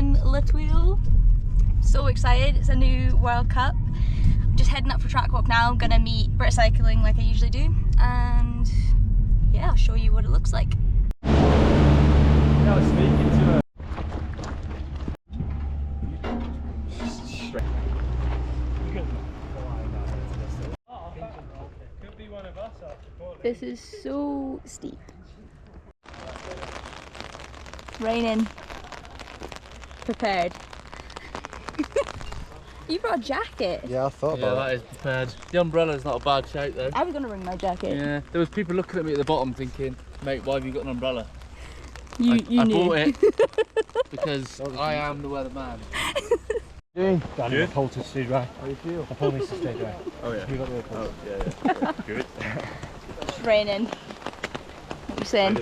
in Thuile. So excited, it's a new World Cup. Just heading up for track walk now. I'm gonna meet Brit Cycling like I usually do, and yeah, I'll show you what it looks like. I was speaking to her. This is so steep. Raining. Prepared. You brought a jacket. Yeah, I thought about that is prepared. The umbrella's not a bad shape though. I was gonna bring my jacket. Yeah, there was people looking at me at the bottom thinking, mate, why have you got an umbrella? You I knew. bought it because I am the weatherman. Doing? Danny, the pole to stay dry. How do you feel? The pole needs to stay dry. Oh yeah. You got the pole. Oh yeah. Good. It's raining. What are you saying?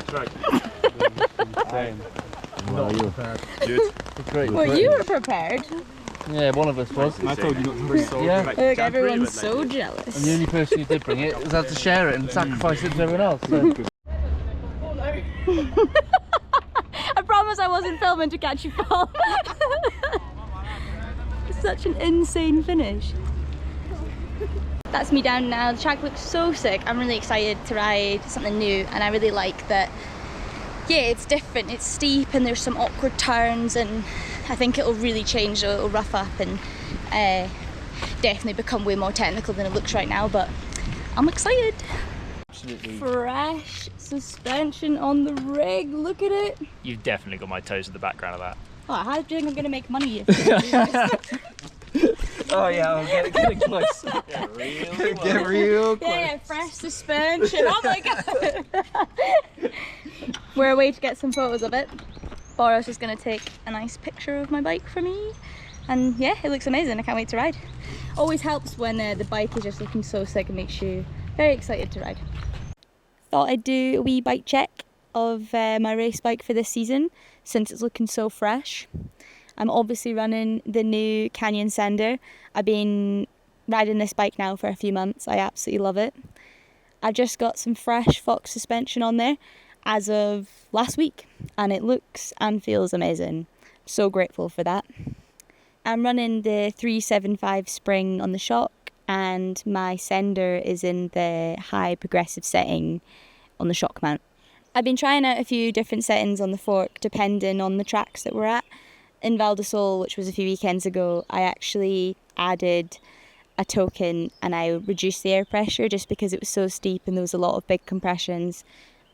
Not prepared. Good. Great. Well, you were prepared. Yeah, one of us was. I told you not to bring it. Yeah. Look, everyone's so jealous. And the only person who did bring it was had to share it and sacrifice it to everyone else. So. I promise I wasn't filming to catch you fall. Such an insane finish. That's me down now. The track looks so sick. I'm really excited to ride something new, and I really like that. Yeah, it's different. It's steep and there's some awkward turns, and I think it'll really change. It'll rough up and definitely become way more technical than it looks right now. But I'm excited. Absolutely. Fresh suspension on the rig. Look at it. You've definitely got my toes in the background of that. Oh, how do you think I'm going to make money? Oh yeah, I'll get it close. Get real close. Yeah, fresh suspension. Oh my god. We're away to get some photos of it. Boris is going to take a nice picture of my bike for me. And yeah, it looks amazing. I can't wait to ride. Always helps when the bike is just looking so sick and makes you very excited to ride. Thought I'd do a wee bike check of my race bike for this season since it's looking so fresh. I'm obviously running the new Canyon Sender. I've been riding this bike now for a few months. I absolutely love it. I just got some fresh Fox suspension on there as of last week, and it looks and feels amazing. So grateful for that. I'm running the 375 spring on the shock, and my sender is in the high progressive setting on the shock mount. I've been trying out a few different settings on the fork depending on the tracks that we're at. In Val de Sol, which was a few weekends ago, I actually added a token and I reduced the air pressure just because it was so steep and there was a lot of big compressions.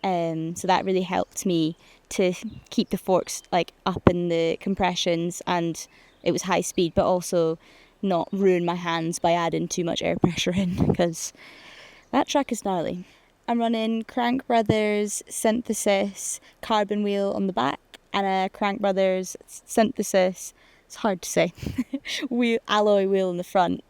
So that really helped me to keep the forks like up in the compressions, and it was high speed, but also not ruin my hands by adding too much air pressure in, because that track is gnarly. I'm running Crank Brothers Synthesis carbon wheel on the back and a Crank Brothers Synthesis, it's hard to say, alloy wheel in the front.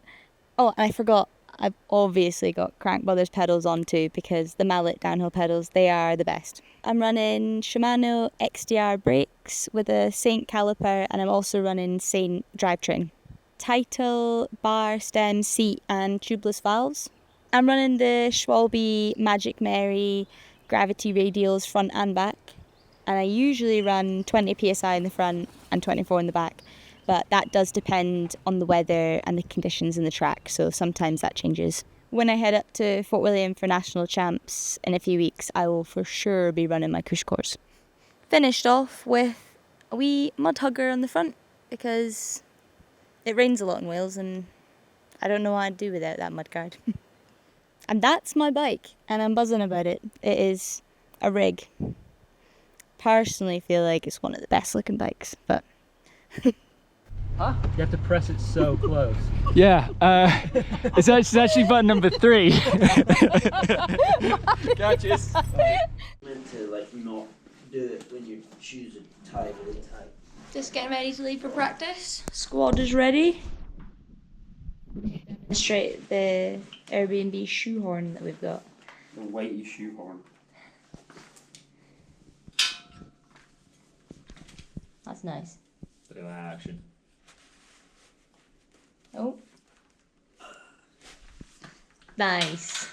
Oh, and I forgot, I've obviously got Crank Brothers pedals on too, because the mallet downhill pedals, they are the best. I'm running Shimano XDR brakes with a Saint caliper, and I'm also running Saint drivetrain. Title, bar, stem, seat and tubeless valves. I'm running the Schwalbe Magic Mary gravity radials front and back, and I usually run 20 psi in the front and 24 in the back, but that does depend on the weather and the conditions in the track, so sometimes that changes. When I head up to Fort William for National Champs in a few weeks, I will for sure be running my Cush course. Finished off with a wee mud hugger on the front because it rains a lot in Wales and I don't know what I'd do without that mudguard. And that's my bike, and I'm buzzing about it. It is a rig. Personally feel like it's one of the best looking bikes, but... Huh? You have to press it so close. Yeah, it's actually button number 3. Catches. Meant to like not do it when your shoes are tied really tight. Just getting ready to leave for practice. Squad is ready. Straight the Airbnb shoehorn that we've got. The weighty shoehorn. That's nice. Look at that action. Oh. Nice.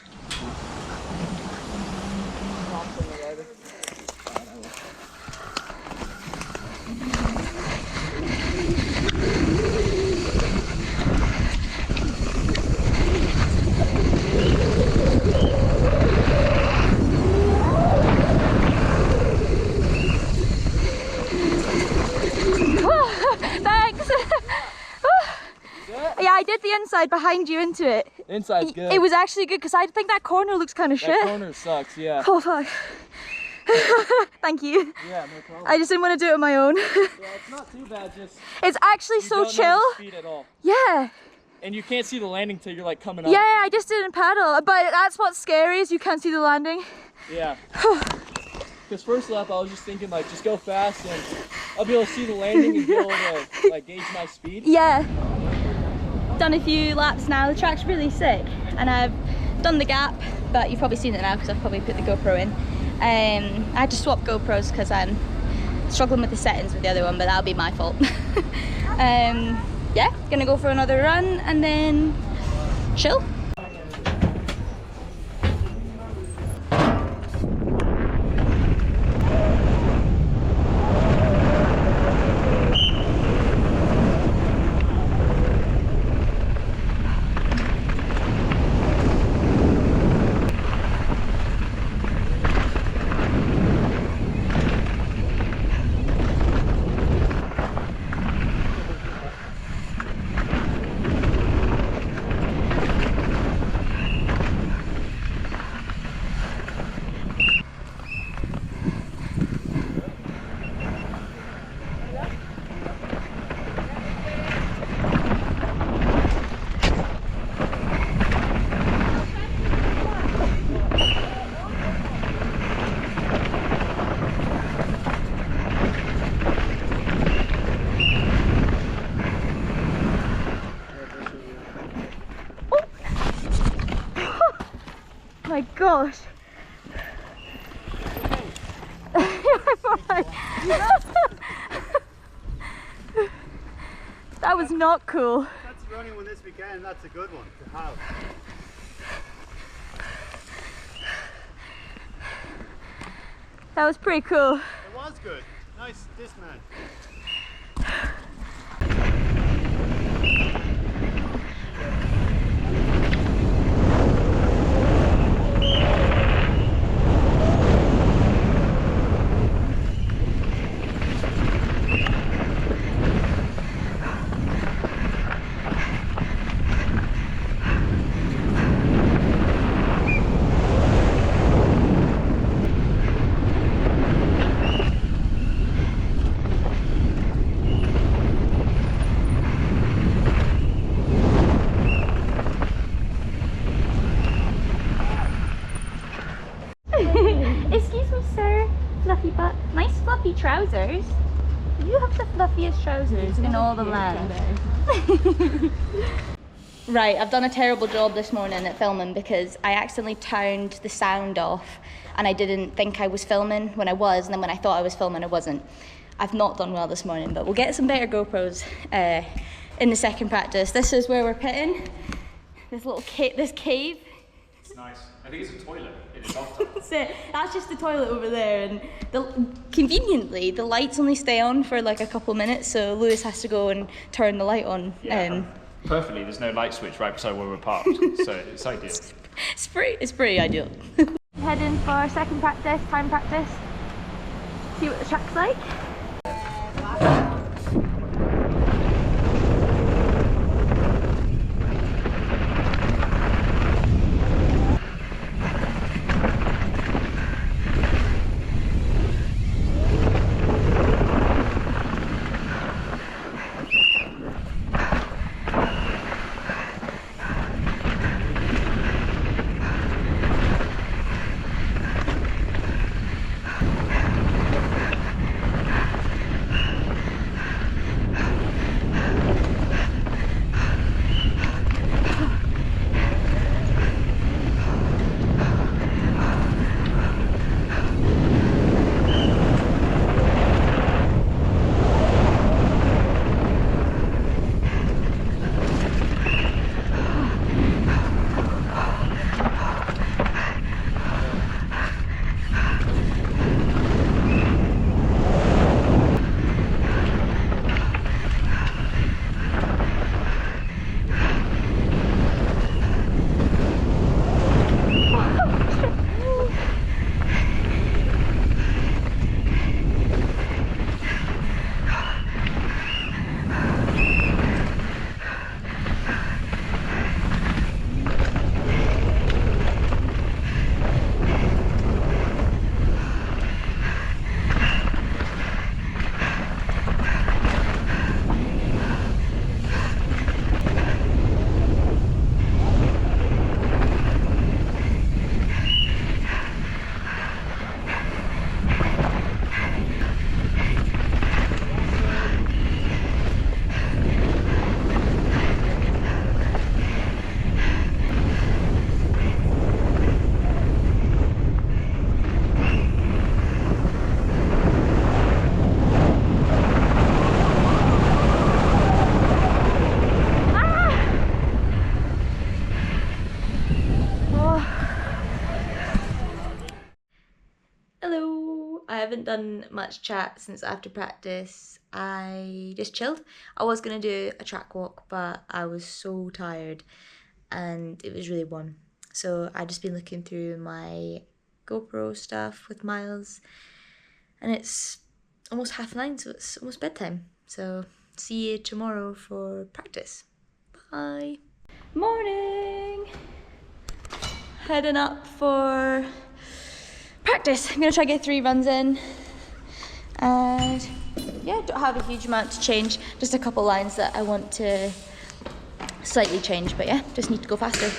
I did the inside behind you into it. Inside's good. It was actually good because I think that corner looks kind of shit. That corner sucks, yeah. Oh fuck. Thank you. Yeah, no problem. I just didn't want to do it on my own. Yeah, it's not too bad, just It's actually you so don't chill. know the speed at all. Yeah. And you can't see the landing till you're like coming up. Yeah, I just didn't paddle. But that's what's scary is you can't see the landing. Yeah. Because first lap I was just thinking like just go fast and I'll be able to see the landing and be able to like gauge my speed. Yeah. Done a few laps now. The track's really sick. And I've done the gap, but you've probably seen it now because I've probably put the GoPro in. I had to swap GoPros because I'm struggling with the settings with the other one, but that'll be my fault. Yeah, gonna go for another run and then chill. My gosh. That was not cool. That's running one this weekend, that's a good one to have. That was pretty cool. It was good. Nice dismount. Excuse me, sir. Fluffy butt. Nice fluffy trousers. You have the fluffiest trousers in all the land. Right, I've done a terrible job this morning at filming because I accidentally turned the sound off and I didn't think I was filming when I was, and then when I thought I was filming I wasn't. I've not done well this morning, but we'll get some better GoPros in the second practice. This is where we're pitting. This little this cave. It's nice. I think it's a toilet in a bathtub. That's it. That's just the toilet over there, and conveniently the lights only stay on for like a couple minutes, so Lewis has to go and turn the light on. Yeah, perfectly. There's no light switch right beside where we're parked, so it's ideal. It's pretty ideal. Head in for second practice, time practice. See what the track's like. haven't done much chat since after practice. I just chilled. I was gonna do a track walk, but I was so tired and it was really warm. So I just been looking through my GoPro stuff with Miles, and it's almost 9:30, so it's almost bedtime. So see you tomorrow for practice. Bye. Morning. Heading up for practice. I'm gonna try to get 3 runs in, and yeah, don't have a huge amount to change, just a couple lines that I want to slightly change, but yeah, just need to go faster.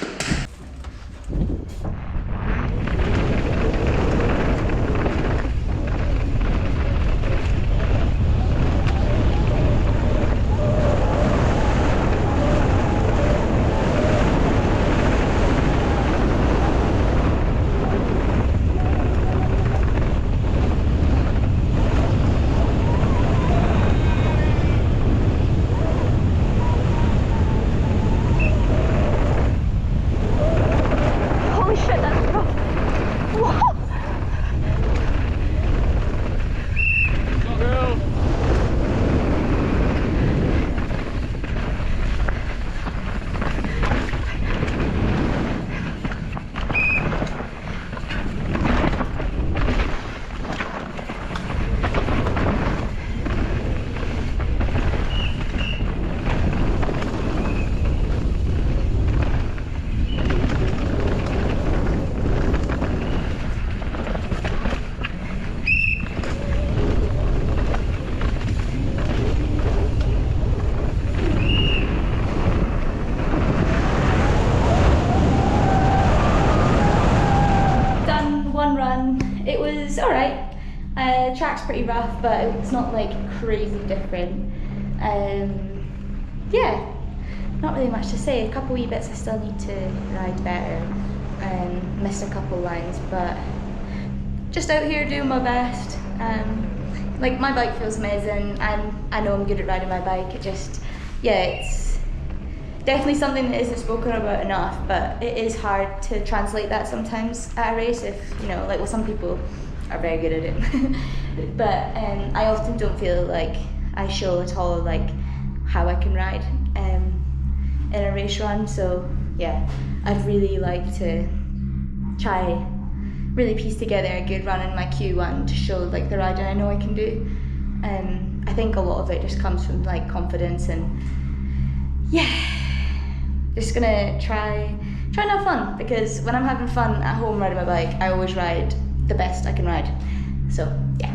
It was alright. Track's pretty rough, but it's not like crazy different. Yeah, not really much to say. A couple wee bits I still need to ride better. Missed a couple lines, but just out here doing my best. Like, my bike feels amazing, and I know I'm good at riding my bike. It just, yeah, it's definitely something that isn't spoken about enough, but it is hard to translate that sometimes at a race. If, you know, like, well, some people are very good at it. But I often don't feel like I show at all, like, how I can ride in a race run. So yeah, I'd really like to try really piece together a good run in my Q1 to show, like, the riding I know I can do. I think a lot of it just comes from, like, confidence, and yeah, just gonna try and have fun, because when I'm having fun at home riding my bike, I always ride the best I can ride. So yeah.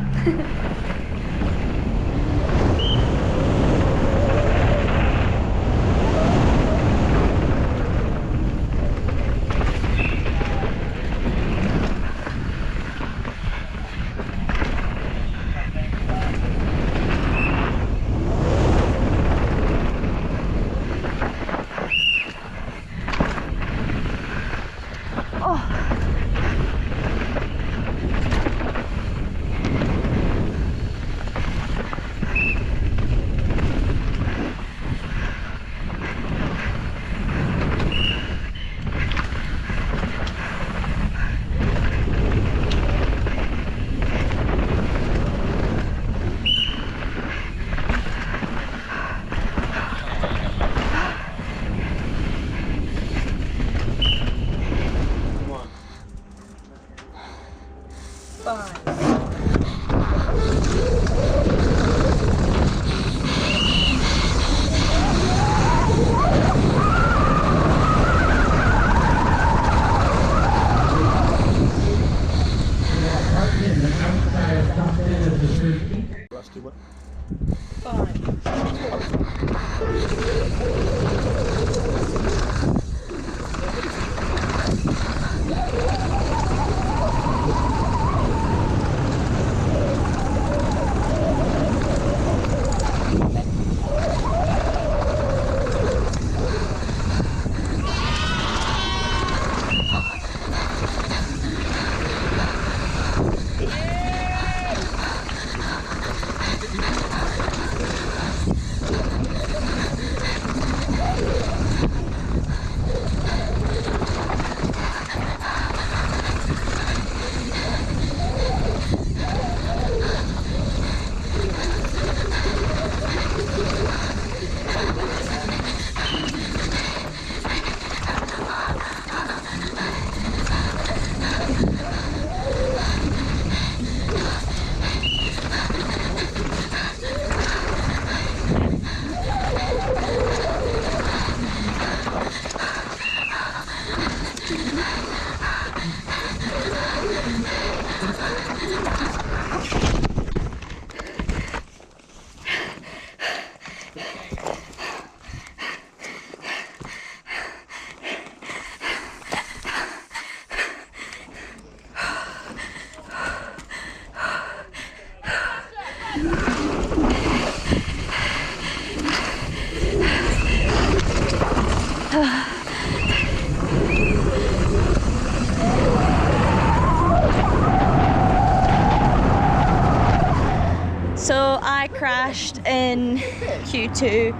I crashed in Q2.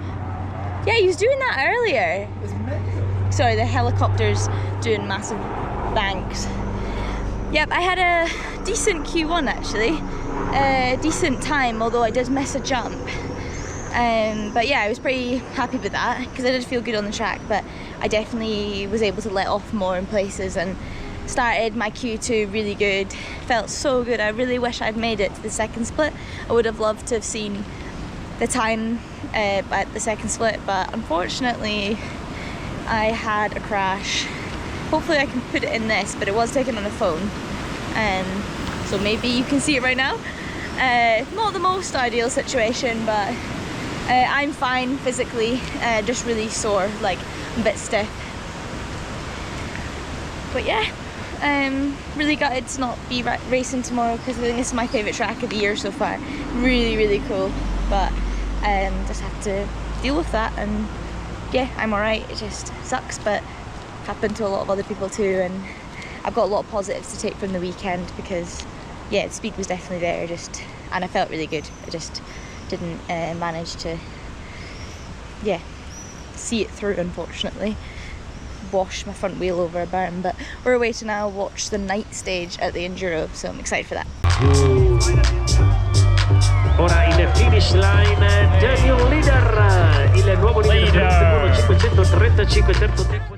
Yeah, he was doing that earlier. Sorry, the helicopter's doing massive banks. Yep, I had a decent Q1 actually. A decent time, although I did miss a jump. But yeah, I was pretty happy with that because I did feel good on the track, but I definitely was able to let off more in places and started my Q2 really good. Felt so good. I really wish I'd made it to the second split. I would have loved to have seen the time at the second split, but unfortunately I had a crash. Hopefully I can put it in this, but it was taken on a phone, so maybe you can see it right now. Not the most ideal situation, but I'm fine physically, just really sore, like a bit stiff. But yeah, really gutted to not be racing tomorrow because I think this is my favourite track of the year so far. Really, really cool, but just have to deal with that, and yeah, I'm alright. It just sucks, but happened to a lot of other people too, and I've got a lot of positives to take from the weekend because yeah, the speed was definitely there, and I felt really good. I just didn't manage to see it through, unfortunately. Wash my front wheel over a berm, but we're away to now watch the night stage at the Enduro, so I'm excited for that. Ora in finish line Daniel Leader, il nuovo leader 535 terzo tempo.